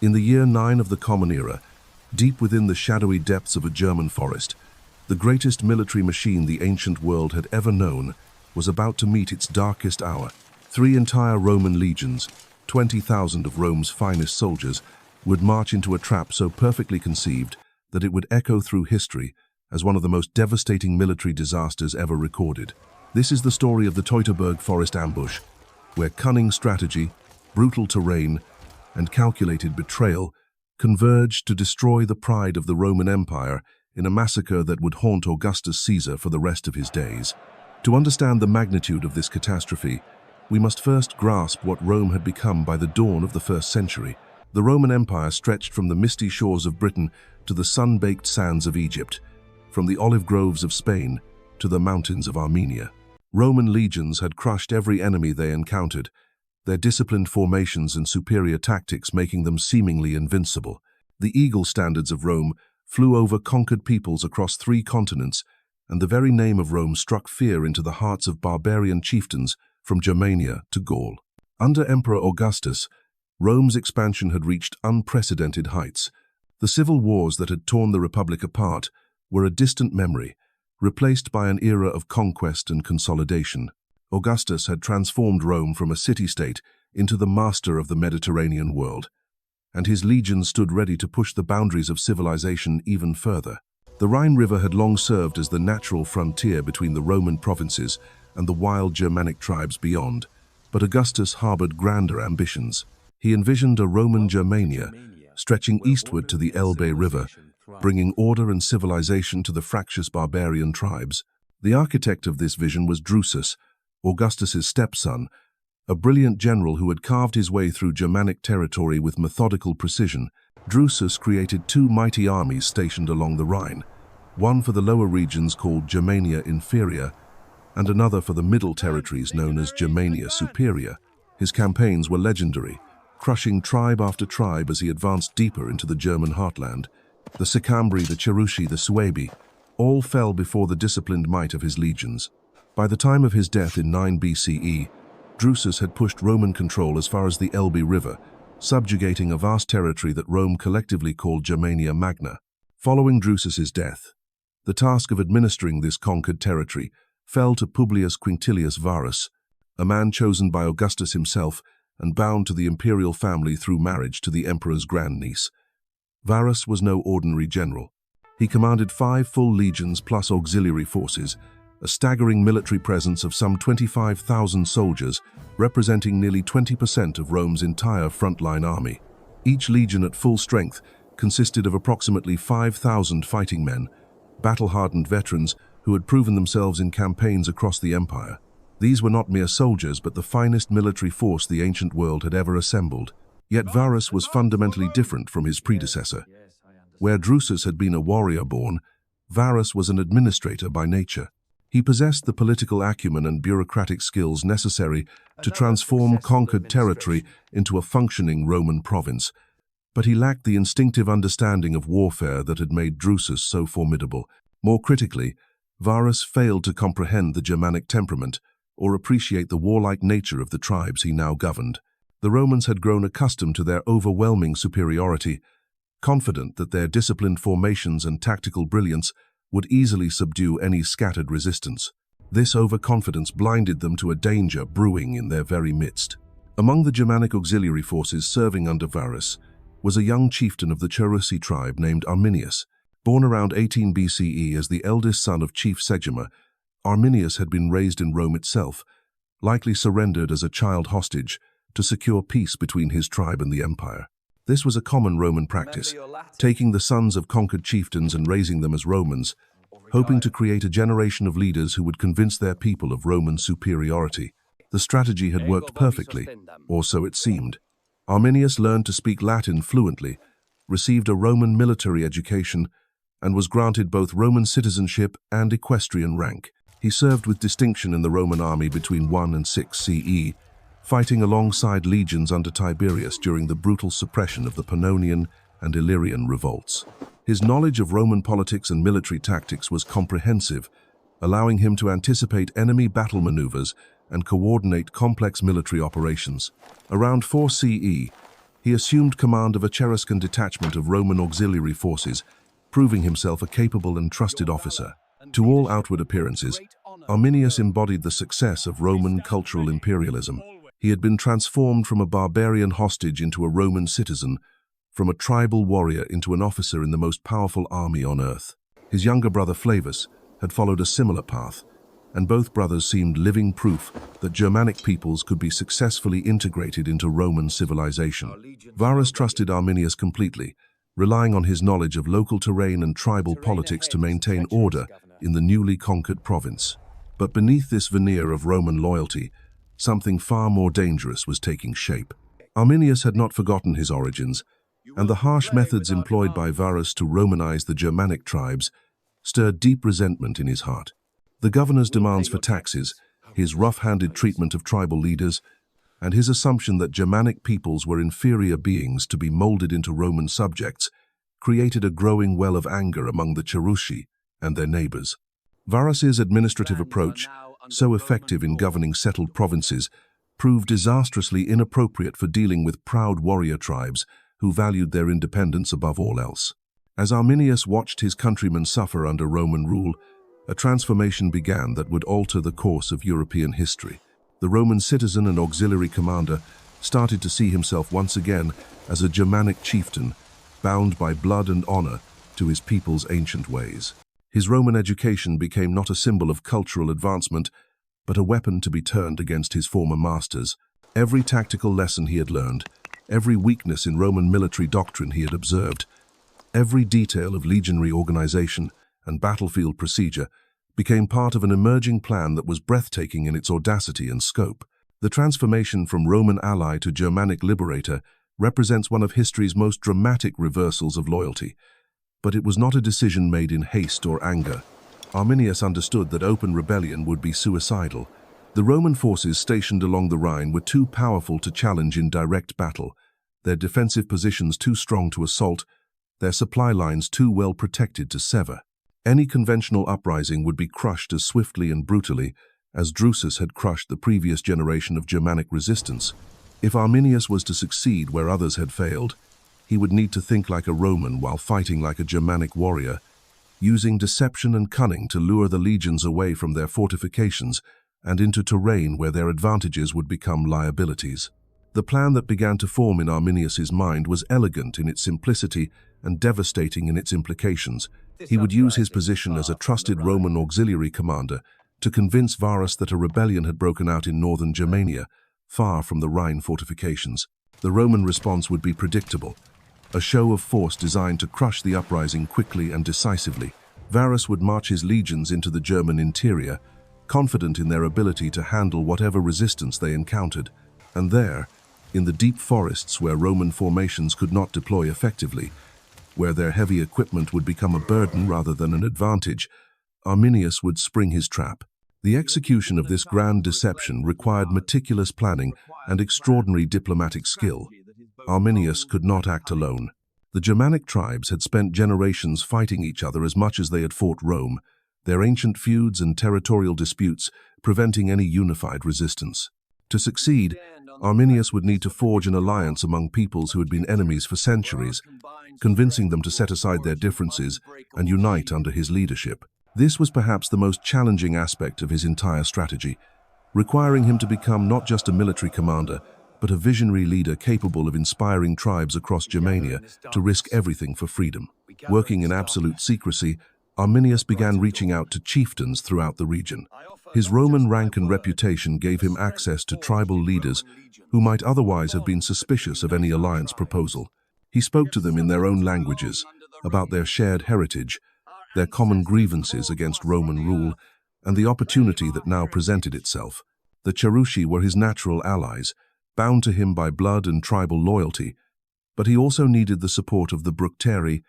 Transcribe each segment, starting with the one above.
In the year 9 of the Common Era, deep within the shadowy depths of a German forest, the greatest military machine the ancient world had ever known was about to meet its darkest hour. 3 entire Roman legions, 20,000 of Rome's finest soldiers, would march into a trap so perfectly conceived that it would echo through history as one of the most devastating military disasters ever recorded. This is the story of the Teutoburg forest ambush, where cunning strategy, brutal terrain, and calculated betrayal converged to destroy the pride of the Roman Empire in a massacre that would haunt Augustus Caesar for the rest of his days. To understand the magnitude of this catastrophe, we must first grasp what Rome had become by the dawn of the 1st century. The Roman Empire stretched from the misty shores of Britain to the sun-baked sands of Egypt, from the olive groves of Spain to the mountains of Armenia. Roman legions had crushed every enemy they encountered, their disciplined formations and superior tactics making them seemingly invincible. The eagle standards of Rome flew over conquered peoples across 3 continents, and the very name of Rome struck fear into the hearts of barbarian chieftains from Germania to Gaul. Under Emperor Augustus, Rome's expansion had reached unprecedented heights. The civil wars that had torn the Republic apart were a distant memory, replaced by an era of conquest and consolidation. Augustus had transformed Rome from a city-state into the master of the Mediterranean world, and his legions stood ready to push the boundaries of civilization even further. The Rhine River had long served as the natural frontier between the Roman provinces and the wild Germanic tribes beyond, but Augustus harbored grander ambitions. He envisioned a Roman Germania, stretching eastward to the Elbe River, bringing order and civilization to the fractious barbarian tribes. The architect of this vision was Drusus, Augustus's stepson, a brilliant general who had carved his way through Germanic territory with methodical precision. Drusus created 2 mighty armies stationed along the Rhine, one for the lower regions called Germania Inferior, and another for the middle territories known as Germania Superior. His campaigns were legendary, crushing tribe after tribe as he advanced deeper into the German heartland. The Sicambri, the Cherusci, the Suebi, all fell before the disciplined might of his legions. By the time of his death in 9 BCE, Drusus had pushed Roman control as far as the Elbe River, subjugating a vast territory that Rome collectively called Germania Magna. Following Drusus's death, the task of administering this conquered territory fell to Publius Quinctilius Varus, a man chosen by Augustus himself and bound to the imperial family through marriage to the emperor's grandniece. Varus was no ordinary general. He commanded 5 full legions plus auxiliary forces, a staggering military presence of some 25,000 soldiers, representing nearly 20% of Rome's entire frontline army. Each legion at full strength consisted of approximately 5,000 fighting men, battle-hardened veterans who had proven themselves in campaigns across the empire. These were not mere soldiers, but the finest military force the ancient world had ever assembled. Yet Varus was fundamentally different from his predecessor. Where Drusus had been a warrior born, Varus was an administrator by nature. He possessed the political acumen and bureaucratic skills necessary to transform conquered territory into a functioning Roman province, but he lacked the instinctive understanding of warfare that had made Drusus so formidable. More critically, Varus failed to comprehend the Germanic temperament or appreciate the warlike nature of the tribes he now governed. The Romans had grown accustomed to their overwhelming superiority, confident that their disciplined formations and tactical brilliance would easily subdue any scattered resistance. This overconfidence blinded them to a danger brewing in their very midst. Among the Germanic auxiliary forces serving under Varus was a young chieftain of the Cherusci tribe named Arminius. Born around 18 BCE as the eldest son of Chief Segima, Arminius had been raised in Rome itself, likely surrendered as a child hostage to secure peace between his tribe and the empire. This was a common Roman practice, taking the sons of conquered chieftains and raising them as Romans, hoping to create a generation of leaders who would convince their people of Roman superiority. The strategy had worked perfectly, or so it seemed. Arminius learned to speak Latin fluently, received a Roman military education, and was granted both Roman citizenship and equestrian rank. He served with distinction in the Roman army between 1 and 6 CE, fighting alongside legions under Tiberius during the brutal suppression of the Pannonian and Illyrian revolts. His knowledge of Roman politics and military tactics was comprehensive, allowing him to anticipate enemy battle maneuvers and coordinate complex military operations. Around 4 CE, He assumed command of a Cheruscan detachment of Roman auxiliary forces, proving himself a capable and trusted officer. To all outward appearances, Arminius embodied the success of Roman cultural imperialism. He had been transformed from a barbarian hostage into a Roman citizen, from a tribal warrior into an officer in the most powerful army on earth. His younger brother Flavus had followed a similar path, and both brothers seemed living proof that Germanic peoples could be successfully integrated into Roman civilization. Varus trusted Arminius completely, relying on his knowledge of local terrain and tribal politics to maintain order in the newly conquered province. But beneath this veneer of Roman loyalty, something far more dangerous was taking shape. Arminius had not forgotten his origins, and the harsh methods employed by Varus to Romanize the Germanic tribes stirred deep resentment in his heart. The governor's demands for taxes, his rough-handed treatment of tribal leaders, and his assumption that Germanic peoples were inferior beings to be molded into Roman subjects created a growing well of anger among the Cherusci and their neighbors. Varus's administrative approach, so effective in governing settled provinces, proved disastrously inappropriate for dealing with proud warrior tribes who valued their independence above all else. As Arminius watched his countrymen suffer under Roman rule, a transformation began that would alter the course of European history. The Roman citizen and auxiliary commander started to see himself once again as a Germanic chieftain, bound by blood and honor to his people's ancient ways. His Roman education became not a symbol of cultural advancement, but a weapon to be turned against his former masters. Every tactical lesson he had learned, every weakness in Roman military doctrine he had observed, every detail of legionary organization and battlefield procedure became part of an emerging plan that was breathtaking in its audacity and scope. The transformation from Roman ally to Germanic liberator represents one of history's most dramatic reversals of loyalty. But it was not a decision made in haste or anger. Arminius understood that open rebellion would be suicidal. The Roman forces stationed along the Rhine were too powerful to challenge in direct battle, their defensive positions too strong to assault, their supply lines too well protected to sever. Any conventional uprising would be crushed as swiftly and brutally as Drusus had crushed the previous generation of Germanic resistance. If Arminius was to succeed where others had failed, he would need to think like a Roman while fighting like a Germanic warrior, using deception and cunning to lure the legions away from their fortifications and into terrain where their advantages would become liabilities. The plan that began to form in Arminius's mind was elegant in its simplicity and devastating in its implications. He would use his position as a trusted Roman auxiliary commander to convince Varus that a rebellion had broken out in northern Germania, far from the Rhine fortifications. The Roman response would be predictable, a show of force designed to crush the uprising quickly and decisively. Varus would march his legions into the German interior, confident in their ability to handle whatever resistance they encountered. And there, in the deep forests where Roman formations could not deploy effectively, where their heavy equipment would become a burden rather than an advantage, Arminius would spring his trap. The execution of this grand deception required meticulous planning and extraordinary diplomatic skill. Arminius could not act alone. The Germanic tribes had spent generations fighting each other as much as they had fought Rome, their ancient feuds and territorial disputes preventing any unified resistance. To succeed, Arminius would need to forge an alliance among peoples who had been enemies for centuries, convincing them to set aside their differences and unite under his leadership. This was perhaps the most challenging aspect of his entire strategy, requiring him to become not just a military commander, but a visionary leader capable of inspiring tribes across Germania to risk everything for freedom. Working in absolute secrecy, Arminius began reaching out to chieftains throughout the region. His Roman rank and reputation gave him access to tribal leaders who might otherwise have been suspicious of any alliance proposal. He spoke to them in their own languages about their shared heritage, their common grievances against Roman rule, and the opportunity that now presented itself. The Cherusci were his natural allies, bound to him by blood and tribal loyalty, but he also needed the support of the Bructeri,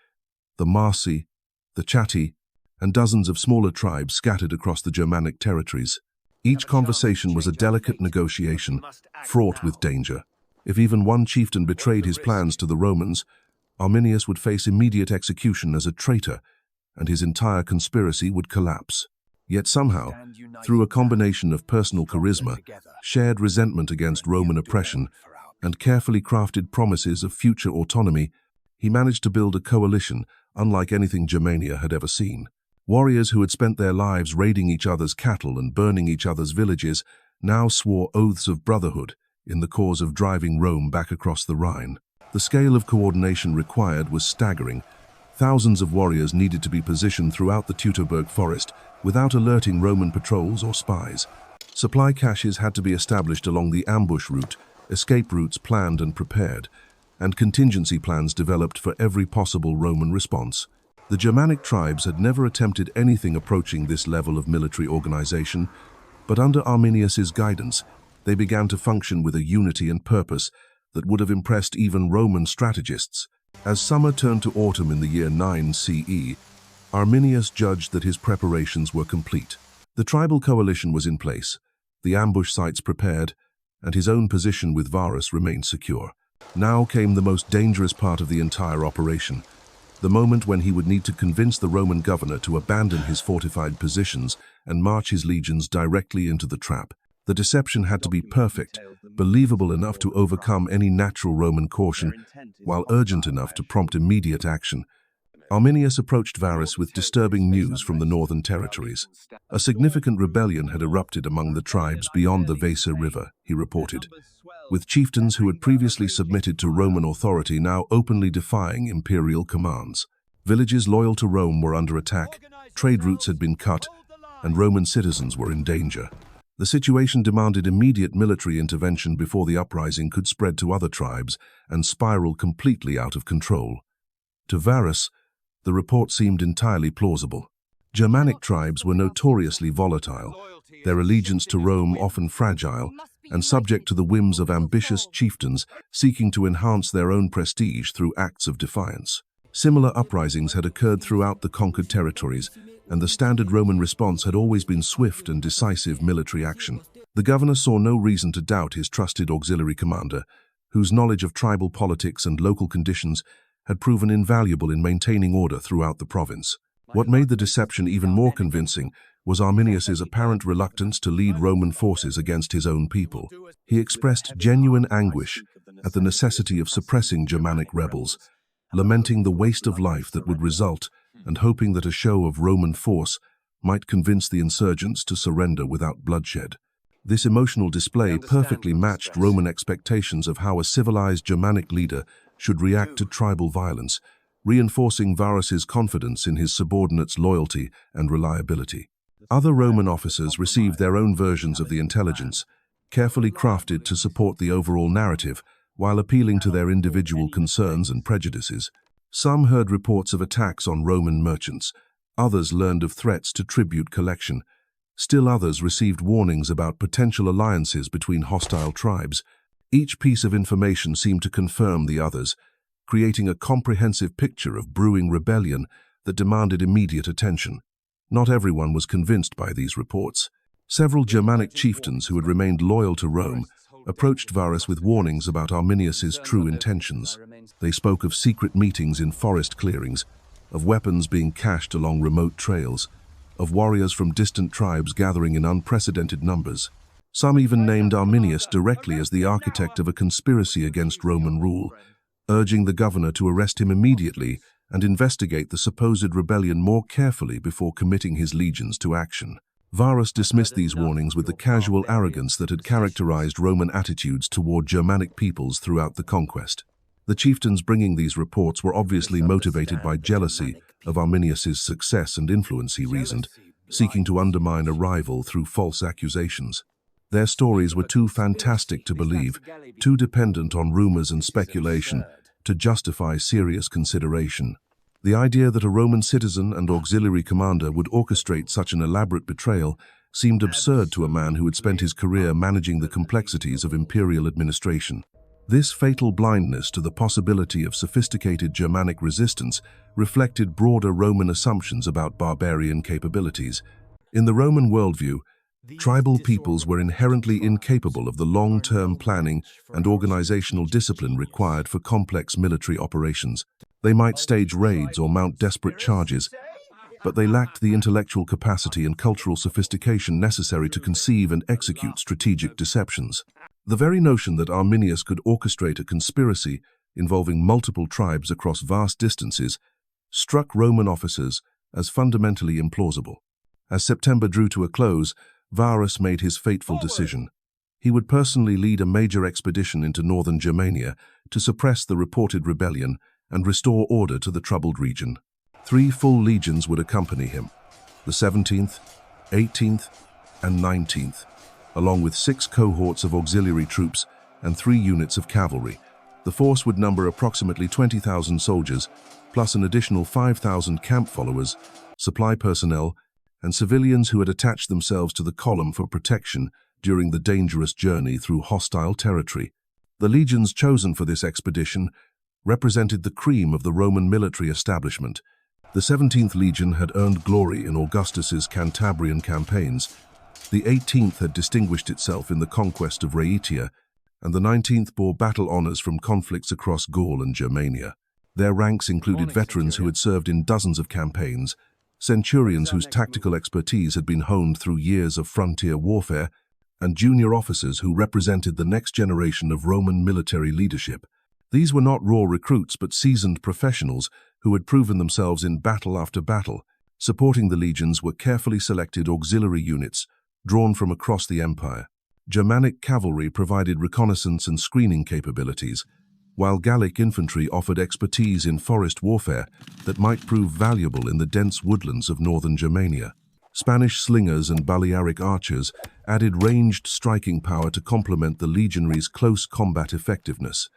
the Marsi, the Chatti, and dozens of smaller tribes scattered across the Germanic territories. Each conversation was a delicate negotiation, fraught with danger. If even one chieftain betrayed his plans to the Romans, Arminius would face immediate execution as a traitor, and his entire conspiracy would collapse. Yet somehow, through a combination of personal charisma, shared resentment against Roman oppression, and carefully crafted promises of future autonomy, he managed to build a coalition unlike anything Germania had ever seen. Warriors who had spent their lives raiding each other's cattle and burning each other's villages now swore oaths of brotherhood in the cause of driving Rome back across the Rhine. The scale of coordination required was staggering. Thousands of warriors needed to be positioned throughout the Teutoburg forest without alerting Roman patrols or spies. Supply caches had to be established along the ambush route, escape routes planned and prepared, and contingency plans developed for every possible Roman response. The Germanic tribes had never attempted anything approaching this level of military organization, but under Arminius's guidance, they began to function with a unity and purpose that would have impressed even Roman strategists. As summer turned to autumn in the year 9 CE, Arminius judged that his preparations were complete. The tribal coalition was in place, the ambush sites prepared, and his own position with Varus remained secure. Now came the most dangerous part of the entire operation, the moment when he would need to convince the Roman governor to abandon his fortified positions and march his legions directly into the trap. The deception had to be perfect, believable enough to overcome any natural Roman caution, while urgent enough to prompt immediate action. Arminius approached Varus with disturbing news from the northern territories. A significant rebellion had erupted among the tribes beyond the Weser River, he reported, with chieftains who had previously submitted to Roman authority now openly defying imperial commands. Villages loyal to Rome were under attack, trade routes had been cut, and Roman citizens were in danger. The situation demanded immediate military intervention before the uprising could spread to other tribes and spiral completely out of control. To Varus, the report seemed entirely plausible. Germanic tribes were notoriously volatile, their allegiance to Rome often fragile, and subject to the whims of ambitious chieftains seeking to enhance their own prestige through acts of defiance. Similar uprisings had occurred throughout the conquered territories, and the standard Roman response had always been swift and decisive military action. The governor saw no reason to doubt his trusted auxiliary commander, whose knowledge of tribal politics and local conditions had proven invaluable in maintaining order throughout the province. What made the deception even more convincing was Arminius's apparent reluctance to lead Roman forces against his own people. He expressed genuine anguish at the necessity of suppressing Germanic rebels, lamenting the waste of life that would result and hoping that a show of Roman force might convince the insurgents to surrender without bloodshed. This emotional display perfectly matched Roman expectations of how a civilized Germanic leader should react to tribal violence, reinforcing Varus's confidence in his subordinates' loyalty and reliability. Other Roman officers received their own versions of the intelligence, carefully crafted to support the overall narrative, while appealing to their individual concerns and prejudices. Some heard reports of attacks on Roman merchants, others learned of threats to tribute collection. Still others received warnings about potential alliances between hostile tribes. Each piece of information seemed to confirm the others, creating a comprehensive picture of brewing rebellion that demanded immediate attention. Not everyone was convinced by these reports. Several Germanic chieftains who had remained loyal to Rome approached Varus with warnings about Arminius's true intentions. They spoke of secret meetings in forest clearings, of weapons being cached along remote trails, of warriors from distant tribes gathering in unprecedented numbers. Some even named Arminius directly as the architect of a conspiracy against Roman rule, urging the governor to arrest him immediately and investigate the supposed rebellion more carefully before committing his legions to action. Varus dismissed these warnings with the casual arrogance that had characterized Roman attitudes toward Germanic peoples throughout the conquest. The chieftains bringing these reports were obviously motivated by jealousy of Arminius's success and influence, he reasoned, seeking to undermine a rival through false accusations. Their stories were too fantastic to believe, too dependent on rumors and speculation to justify serious consideration. The idea that a Roman citizen and auxiliary commander would orchestrate such an elaborate betrayal seemed absurd to a man who had spent his career managing the complexities of imperial administration. This fatal blindness to the possibility of sophisticated Germanic resistance reflected broader Roman assumptions about barbarian capabilities. In the Roman worldview, tribal peoples were inherently incapable of the long-term planning and organizational discipline required for complex military operations. They might stage raids or mount desperate charges, but they lacked the intellectual capacity and cultural sophistication necessary to conceive and execute strategic deceptions. The very notion that Arminius could orchestrate a conspiracy involving multiple tribes across vast distances struck Roman officers as fundamentally implausible. As September drew to a close, Varus made his fateful decision. He would personally lead a major expedition into northern Germania to suppress the reported rebellion and restore order to the troubled region. 3 full legions would accompany him, the 17th, 18th, and 19th, along with 6 cohorts of auxiliary troops and 3 units of cavalry. The force would number approximately 20,000 soldiers, plus an additional 5,000 camp followers, supply personnel, and civilians who had attached themselves to the column for protection during the dangerous journey through hostile territory. The legions chosen for this expedition represented the cream of the Roman military establishment. The 17th Legion had earned glory in Augustus's Cantabrian campaigns. The 18th had distinguished itself in the conquest of Rhaetia, and the 19th bore battle honors from conflicts across Gaul and Germania. Their ranks included veterans who had served in dozens of campaigns, centurions whose tactical expertise had been honed through years of frontier warfare, and junior officers who represented the next generation of Roman military leadership. These were not raw recruits but seasoned professionals who had proven themselves in battle after battle. Supporting the legions were carefully selected auxiliary units drawn from across the empire. Germanic cavalry provided reconnaissance and screening capabilities, while Gallic infantry offered expertise in forest warfare that might prove valuable in the dense woodlands of northern Germania. Spanish slingers and Balearic archers added ranged striking power to complement the legionaries' close combat effectiveness.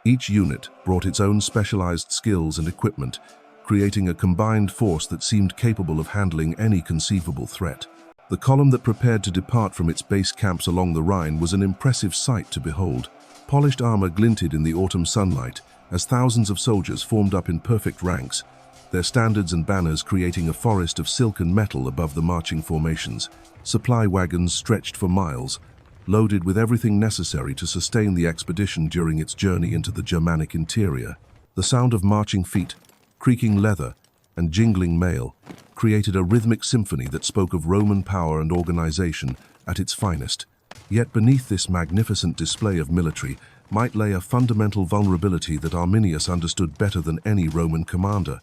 Each unit brought its own specialized skills and equipment, creating a combined force that seemed capable of handling any conceivable threat. The column that prepared to depart from its base camps along the Rhine was an impressive sight to behold. Polished armor glinted in the autumn sunlight as thousands of soldiers formed up in perfect ranks, their standards and banners creating a forest of silken metal above the marching formations. Supply wagons stretched for miles, loaded with everything necessary to sustain the expedition during its journey into the Germanic interior. The sound of marching feet, creaking leather, and jingling mail created a rhythmic symphony that spoke of Roman power and organization at its finest. Yet beneath this magnificent display of military might lay a fundamental vulnerability that Arminius understood better than any Roman commander.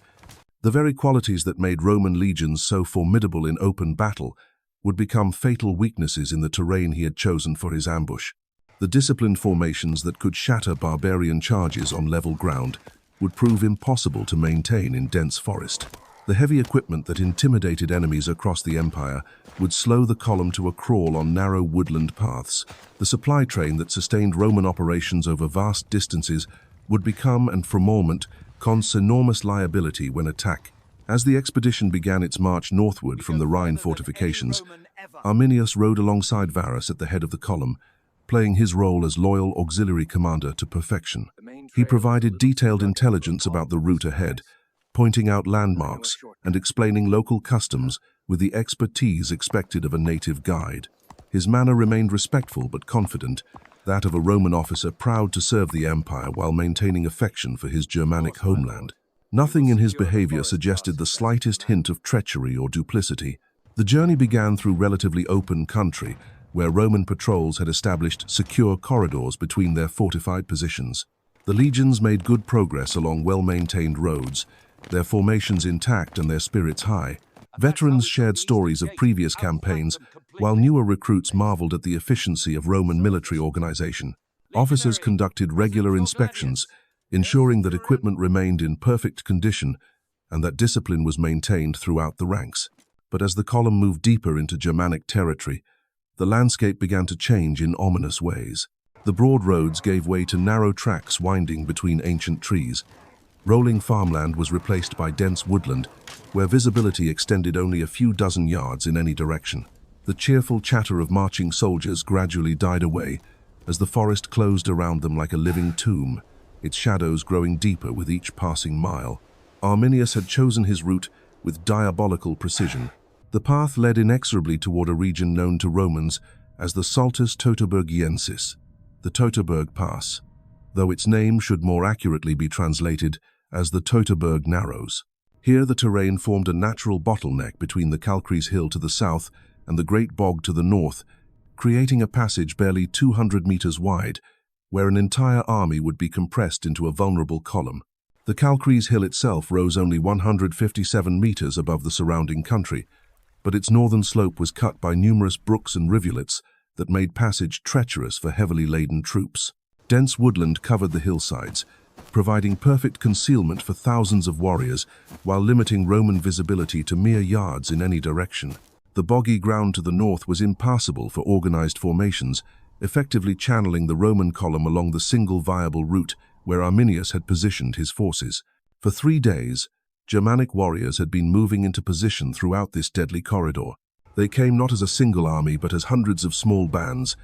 The very qualities that made Roman legions so formidable in open battle would become fatal weaknesses in the terrain he had chosen for his ambush. The disciplined formations that could shatter barbarian charges on level ground would prove impossible to maintain in dense forest. The heavy equipment that intimidated enemies across the empire would slow the column to a crawl on narrow woodland paths. The supply train that sustained Roman operations over vast distances would become, and for a moment, Con's enormous liability when attacked. As the expedition began its march northward from the Rhine fortifications, Arminius rode alongside Varus at the head of the column, playing his role as loyal auxiliary commander to perfection. He provided detailed intelligence about the route ahead, pointing out landmarks and explaining local customs with the expertise expected of a native guide. His manner remained respectful but confident, that of a Roman officer proud to serve the empire while maintaining affection for his Germanic homeland. Nothing in his behavior suggested the slightest hint of treachery or duplicity. The journey began through relatively open country, where Roman patrols had established secure corridors between their fortified positions. The legions made good progress along well-maintained roads, their formations intact and their spirits high. Veterans shared stories of previous campaigns, while newer recruits marveled at the efficiency of Roman military organization. Officers conducted regular inspections, ensuring that equipment remained in perfect condition and that discipline was maintained throughout the ranks. But as the column moved deeper into Germanic territory, the landscape began to change in ominous ways. The broad roads gave way to narrow tracks winding between ancient trees. Rolling farmland was replaced by dense woodland, where visibility extended only a few dozen yards in any direction. The cheerful chatter of marching soldiers gradually died away as the forest closed around them like a living tomb, its shadows growing deeper with each passing mile. Arminius had chosen his route with diabolical precision. The path led inexorably toward a region known to Romans as the Saltus Teutoburgiensis, the Teutoburg Pass, though its name should more accurately be translated as the Teutoburg Narrows. Here the terrain formed a natural bottleneck between the Calcries Hill to the south and the Great Bog to the north, creating a passage barely 200 meters wide, where an entire army would be compressed into a vulnerable column. The Calcrease Hill itself rose only 157 meters above the surrounding country, but its northern slope was cut by numerous brooks and rivulets that made passage treacherous for heavily laden troops. Dense woodland covered the hillsides, providing perfect concealment for thousands of warriors while limiting Roman visibility to mere yards in any direction. The boggy ground to the north was impassable for organized formations, effectively channeling the Roman column along the single viable route where Arminius had positioned his forces. For 3 days, Germanic warriors had been moving into position throughout this deadly corridor. They came not as a single army but as hundreds of small bands,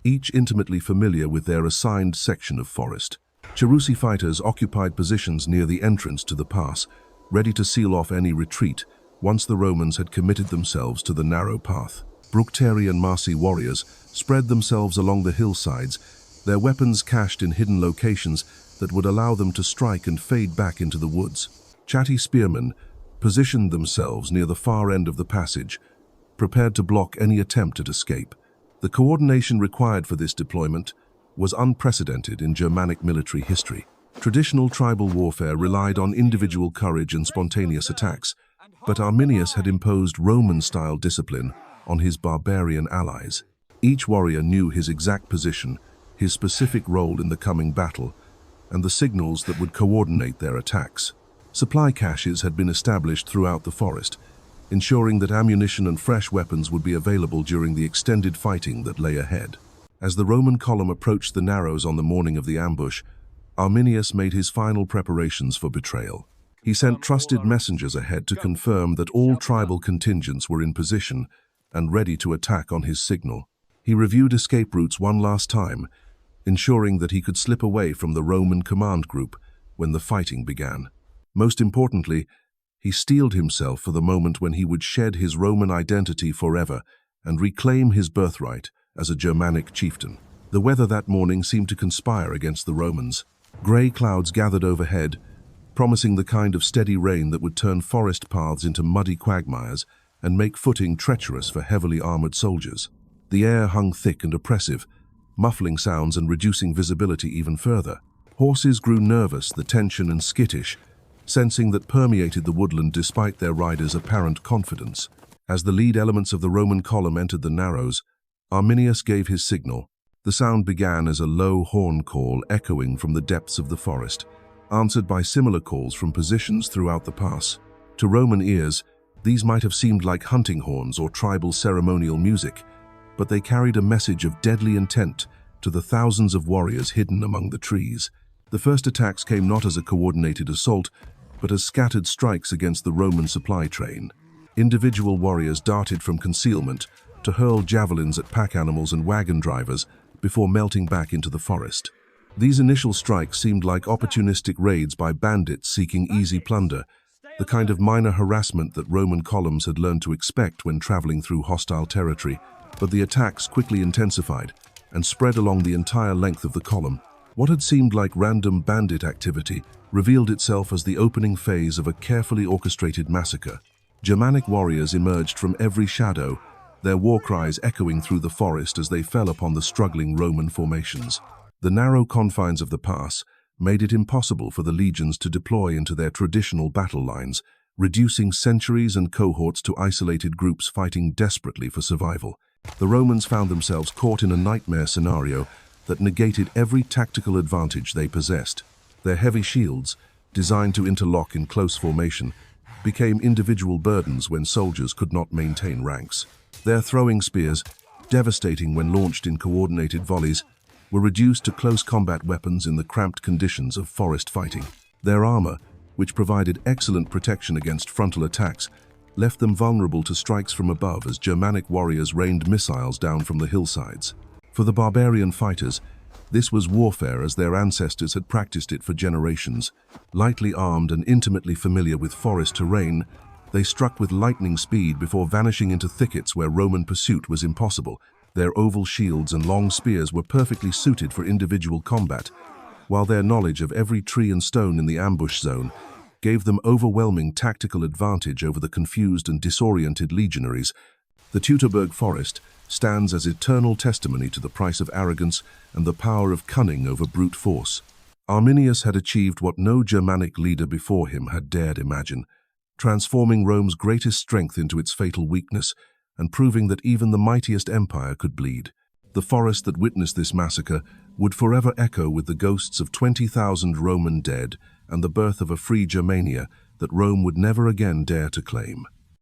each intimately familiar with their assigned section of forest. Cherusci fighters occupied positions near the entrance to the pass, ready to seal off any retreat once the Romans had committed themselves to the narrow path. Bructeri and Marsi warriors spread themselves along the hillsides, their weapons cached in hidden locations that would allow them to strike and fade back into the woods. Chatty spearmen positioned themselves near the far end of the passage, prepared to block any attempt at escape. The coordination required for this deployment was unprecedented in Germanic military history. Traditional tribal warfare relied on individual courage and spontaneous attacks, but Arminius had imposed Roman-style discipline on his barbarian allies. Each warrior knew his exact position, his specific role in the coming battle, and the signals that would coordinate their attacks. Supply caches had been established throughout the forest, ensuring that ammunition and fresh weapons would be available during the extended fighting that lay ahead. As the Roman column approached the Narrows on the morning of the ambush, Arminius made his final preparations for betrayal. He sent trusted messengers ahead to confirm that all tribal contingents were in position and ready to attack on his signal. He reviewed escape routes one last time, ensuring that he could slip away from the Roman command group when the fighting began. Most importantly, he steeled himself for the moment when he would shed his Roman identity forever and reclaim his birthright as a Germanic chieftain. The weather that morning seemed to conspire against the Romans. Grey clouds gathered overhead, promising the kind of steady rain that would turn forest paths into muddy quagmires and make footing treacherous for heavily armored soldiers. The air hung thick and oppressive, muffling sounds and reducing visibility even further. Horses grew nervous, the tension and skittish, sensing that permeated the woodland despite their riders' apparent confidence. As the lead elements of the Roman column entered the Narrows, Arminius gave his signal. The sound began as a low horn call echoing from the depths of the forest, answered by similar calls from positions throughout the pass. To Roman ears, these might have seemed like hunting horns or tribal ceremonial music, but they carried a message of deadly intent to the thousands of warriors hidden among the trees. The first attacks came not as a coordinated assault, but as scattered strikes against the Roman supply train. Individual warriors darted from concealment to hurl javelins at pack animals and wagon drivers before melting back into the forest. These initial strikes seemed like opportunistic raids by bandits seeking easy plunder, the kind of minor harassment that Roman columns had learned to expect when traveling through hostile territory. But the attacks quickly intensified and spread along the entire length of the column. What had seemed like random bandit activity revealed itself as the opening phase of a carefully orchestrated massacre. Germanic warriors emerged from every shadow, their war cries echoing through the forest as they fell upon the struggling Roman formations. The narrow confines of the pass made it impossible for the legions to deploy into their traditional battle lines, reducing centuries and cohorts to isolated groups fighting desperately for survival. The Romans found themselves caught in a nightmare scenario that negated every tactical advantage they possessed. Their heavy shields, designed to interlock in close formation, became individual burdens when soldiers could not maintain ranks. Their throwing spears, devastating when launched in coordinated volleys, were reduced to close combat weapons in the cramped conditions of forest fighting. Their armor, which provided excellent protection against frontal attacks, left them vulnerable to strikes from above as Germanic warriors rained missiles down from the hillsides. For the barbarian fighters, this was warfare as their ancestors had practiced it for generations. Lightly armed and intimately familiar with forest terrain, they struck with lightning speed before vanishing into thickets where Roman pursuit was impossible. Their oval shields and long spears were perfectly suited for individual combat, while their knowledge of every tree and stone in the ambush zone gave them overwhelming tactical advantage over the confused and disoriented legionaries. The Teutoburg forest, stands as eternal testimony to the price of arrogance and the power of cunning over brute force. Arminius had achieved what no Germanic leader before him had dared imagine, transforming Rome's greatest strength into its fatal weakness and proving that even the mightiest empire could bleed. The forest that witnessed this massacre would forever echo with the ghosts of 20,000 Roman dead and the birth of a free Germania that Rome would never again dare to claim.